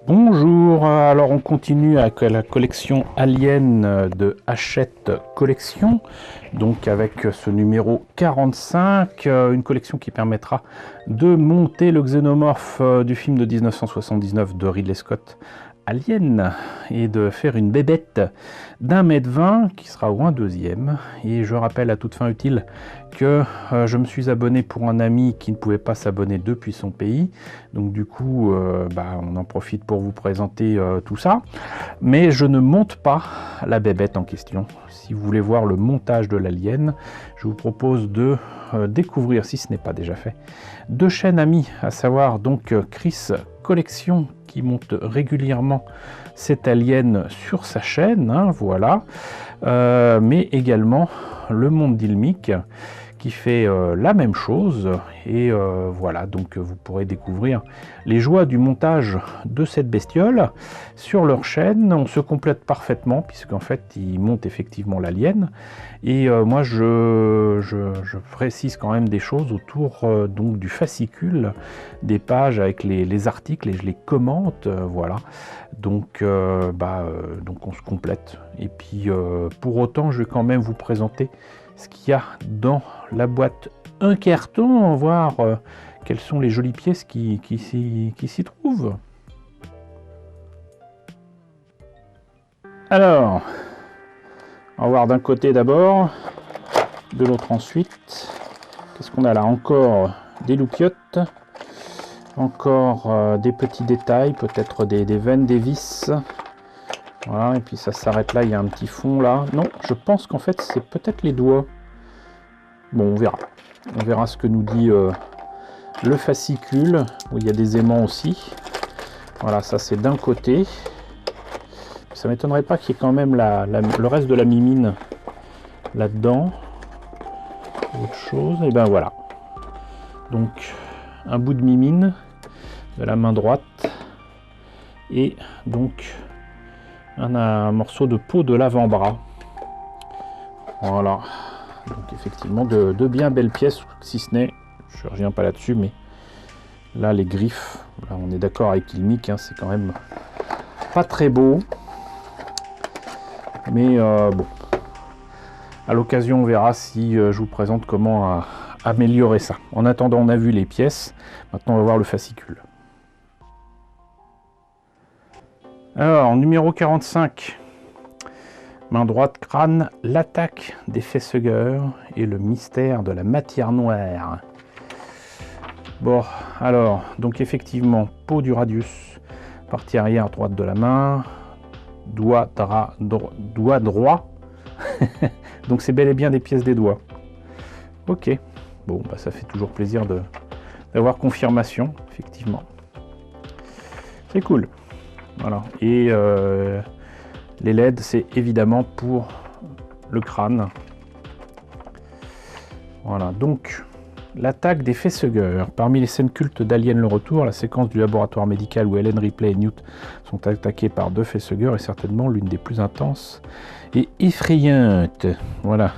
Bonjour, alors on continue avec la collection Alien de Hachette Collection, donc avec ce numéro 45, une collection qui permettra de monter le xénomorphe du film de 1979 de Ridley Scott, Alien, et de faire une bébête d'1,20 m qui sera au 1/2. Et je rappelle à toute fin utile que je me suis abonné pour un ami qui ne pouvait pas s'abonner depuis son pays, donc du coup on en profite pour vous présenter tout ça, mais je ne monte pas la bébête en question. Si vous voulez voir le montage de l'Alien, je vous propose de découvrir, si ce n'est pas déjà fait, deux chaînes amies, à savoir donc Chris Collection qui monte régulièrement cet Alien sur sa chaîne, hein, voilà, mais également Le Monde d'Ilmic qui fait la même chose, et voilà, donc vous pourrez découvrir les joies du montage de cette bestiole sur leur chaîne. On se complète parfaitement puisqu'en fait ils montent effectivement l'Alien, et moi je précise quand même des choses autour donc du fascicule, des pages avec les articles, et je les commente, voilà, donc donc on se complète. Et puis pour autant je vais quand même vous présenter ce qu'il y a dans la boîte, un carton, voir quelles sont les jolies pièces qui s'y trouvent. Alors, on va voir d'un côté d'abord, de l'autre ensuite. Qu'est-ce qu'on a là? Encore des loupiottes, encore des petits détails, peut-être des veines, des vis. Voilà, et puis ça s'arrête là, il y a un petit fond là. Non, je pense qu'en fait c'est peut-être les doigts. Bon, on verra. On verra ce que nous dit le fascicule, où il y a des aimants aussi. Voilà, ça c'est d'un côté. Ça m'étonnerait pas qu'il y ait quand même le reste de la mimine là-dedans. Autre chose, et ben voilà. Donc, un bout de mimine de la main droite. Et donc, un morceau de peau de l'avant-bras. Voilà. Donc effectivement de bien belles pièces, si ce n'est, je reviens pas là-dessus, mais là les griffes, là on est d'accord avec Ilmic, hein, c'est quand même pas très beau. Mais bon, à l'occasion on verra si je vous présente comment améliorer ça. En attendant, on a vu les pièces, maintenant on va voir le fascicule. Alors, numéro 45. Main droite, crâne, l'attaque des facehugger et le mystère de la matière noire. Bon, alors, donc effectivement, peau du radius, partie arrière droite de la main, doigt droit. Donc c'est bel et bien des pièces des doigts. Ok, bon, bah ça fait toujours plaisir d'avoir confirmation, effectivement. C'est cool. Voilà, et les LED, c'est évidemment pour le crâne. Voilà, donc l'attaque des facehugger. Parmi les scènes cultes d'Alien le Retour, la séquence du laboratoire médical où Ellen Ripley et Newt sont attaqués par deux facehugger est certainement l'une des plus intenses et effrayantes. Voilà.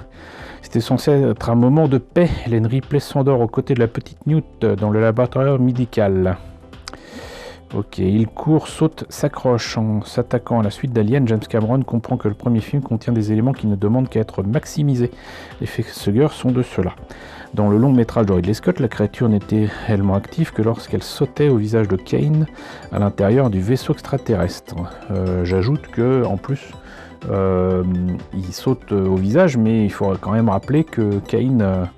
C'était censé être un moment de paix. Ellen Ripley s'endort aux côtés de la petite Newt dans le laboratoire médical. Ok, il court, saute, s'accroche. En s'attaquant à la suite d'Alien, James Cameron comprend que le premier film contient des éléments qui ne demandent qu'à être maximisés. Les facehugger sont de ceux-là. Dans le long métrage de Ridley Scott, la créature n'était réellement active que lorsqu'elle sautait au visage de Kane à l'intérieur du vaisseau extraterrestre. J'ajoute que en plus, il saute au visage, mais il faut quand même rappeler que Kane...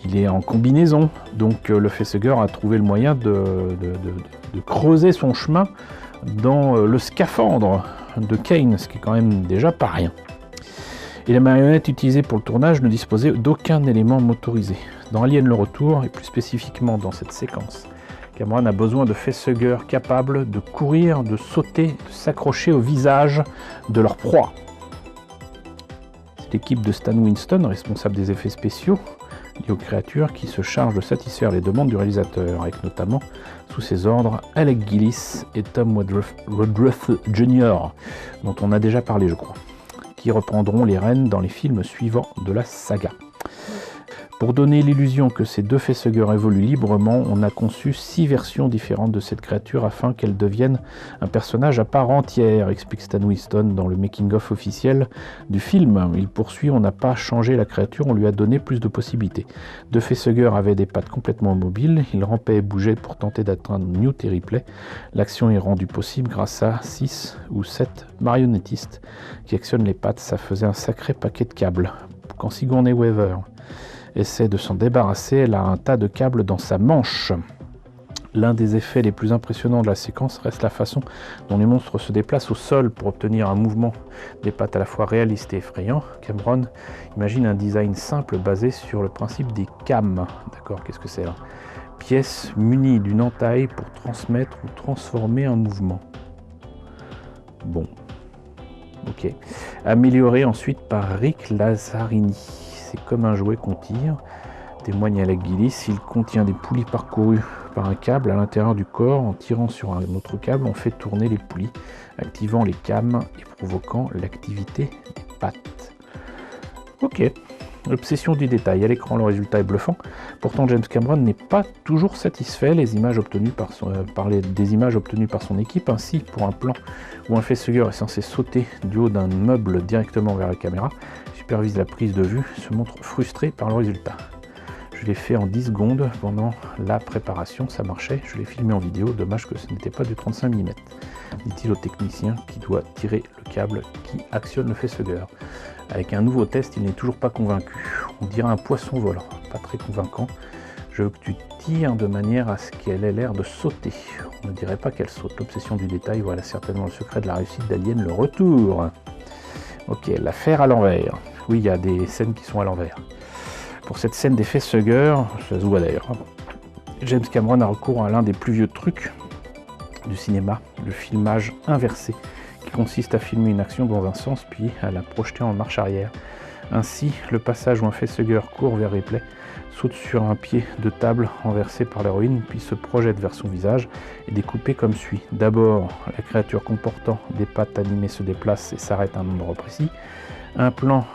il est en combinaison, donc le facehugger a trouvé le moyen de creuser son chemin dans le scaphandre de Kane, ce qui est quand même déjà pas rien. Et la marionnette utilisée pour le tournage ne disposait d'aucun élément motorisé. Dans Alien le Retour, et plus spécifiquement dans cette séquence, Cameron a besoin de facehugger capables de courir, de sauter, de s'accrocher au visage de leur proie. C'est l'équipe de Stan Winston, responsable des effets spéciaux, liés aux créatures, qui se charge de satisfaire les demandes du réalisateur, avec notamment sous ses ordres Alec Gillis et Tom Woodruff Jr., dont on a déjà parlé je crois, qui reprendront les rênes dans les films suivants de la saga. Pour donner l'illusion que ces deux facehuggers évoluent librement, on a conçu 6 versions différentes de cette créature afin qu'elle devienne un personnage à part entière, explique Stan Winston dans le making-of officiel du film. Il poursuit, on n'a pas changé la créature, on lui a donné plus de possibilités. Deux facehuggers avaient des pattes complètement mobiles, ils rampaient et bougeaient pour tenter d'atteindre Newt et Ripley. L'action est rendue possible grâce à 6 ou 7 marionnettistes qui actionnent les pattes, ça faisait un sacré paquet de câbles. Quand Sigourney Weaver essaie de s'en débarrasser, elle a un tas de câbles dans sa manche. L'un des effets les plus impressionnants de la séquence reste la façon dont les monstres se déplacent au sol pour obtenir un mouvement des pattes à la fois réaliste et effrayant. Cameron imagine un design simple basé sur le principe des cams. D'accord, qu'est-ce que c'est là? Pièces munies d'une entaille pour transmettre ou transformer un mouvement. Bon. Ok. Amélioré ensuite par Rick Lazzarini. C'est comme un jouet qu'on tire, témoigne Alec Gillis. Il contient des poulies parcourues par un câble à l'intérieur du corps. En tirant sur un autre câble, on fait tourner les poulies, activant les cams et provoquant l'activité des pattes. Ok. L'obsession du détail. À l'écran, le résultat est bluffant. Pourtant, James Cameron n'est pas toujours satisfait. Les images obtenues des images obtenues par son équipe, ainsi pour un plan où un facehugger est censé sauter du haut d'un meuble directement vers la caméra, supervise la prise de vue, se montre frustré par le résultat. Je l'ai fait en 10 secondes pendant la préparation, ça marchait, je l'ai filmé en vidéo, dommage que ce n'était pas du 35 mm, dit-il au technicien qui doit tirer le câble qui actionne le facehugger. Avec un nouveau test, il n'est toujours pas convaincu. On dirait un poisson volant, pas très convaincant. Je veux que tu tires de manière à ce qu'elle ait l'air de sauter. On ne dirait pas qu'elle saute. L'obsession du détail, voilà certainement le secret de la réussite d'Alien, le retour. Ok, l'affaire à l'envers. Oui, il y a des scènes qui sont à l'envers. Pour cette scène des facehuggers, ça se voit d'ailleurs, James Cameron a recours à l'un des plus vieux trucs du cinéma, le filmage inversé, qui consiste à filmer une action dans un sens puis à la projeter en marche arrière. Ainsi, le passage où un facehugger court vers Ripley, saute sur un pied de table renversé par l'héroïne, puis se projette vers son visage, est découpé comme suit. D'abord, la créature comportant des pattes animées se déplace et s'arrête à un endroit précis. Un plan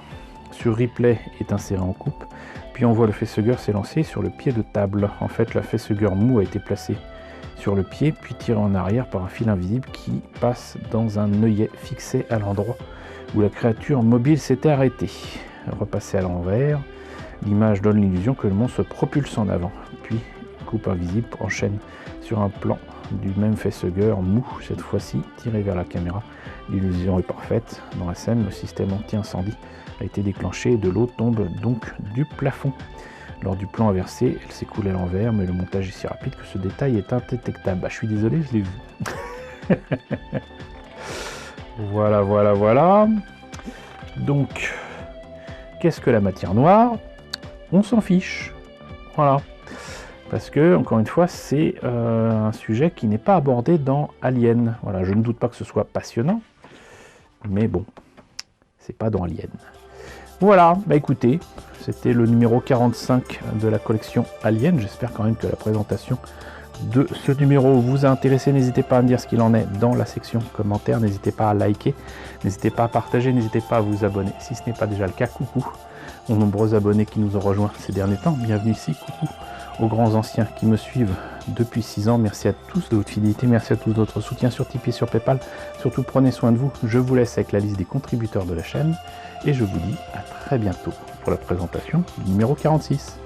sur Ripley est inséré en coupe, puis on voit le facehugger s'élancer sur le pied de table. En fait, la facehugger mou a été placée sur le pied, puis tiré en arrière par un fil invisible qui passe dans un œillet fixé à l'endroit où la créature mobile s'était arrêtée. Repassé à l'envers, l'image donne l'illusion que le monstre se propulse en avant, puis coupe invisible enchaîne sur un plan du même facehugger mou, cette fois-ci tiré vers la caméra. L'illusion est parfaite. Dans la scène, le système anti-incendie a été déclenché et de l'eau tombe donc du plafond. Lors du plan inversé, elle s'écoule à l'envers, mais le montage est si rapide que ce détail est indétectable. Bah, je suis désolé, je l'ai vu. Voilà. Donc, qu'est-ce que la matière noire? On s'en fiche. Voilà. Parce que, encore une fois, c'est un sujet qui n'est pas abordé dans Alien. Voilà, je ne doute pas que ce soit passionnant, mais bon, c'est pas dans Alien. Voilà, bah écoutez, c'était le numéro 45 de la collection Alien. J'espère quand même que la présentation de ce numéro vous a intéressé. N'hésitez pas à me dire ce qu'il en est dans la section commentaires. N'hésitez pas à liker, n'hésitez pas à partager, n'hésitez pas à vous abonner si ce n'est pas déjà le cas. Coucou aux nombreux abonnés qui nous ont rejoints ces derniers temps. Bienvenue ici, coucou aux grands anciens qui me suivent depuis 6 ans. Merci à tous de votre fidélité, merci à tous de votre soutien sur Tipeee, sur Paypal. Surtout prenez soin de vous. Je vous laisse avec la liste des contributeurs de la chaîne et je vous dis à très bientôt pour la présentation du numéro 46.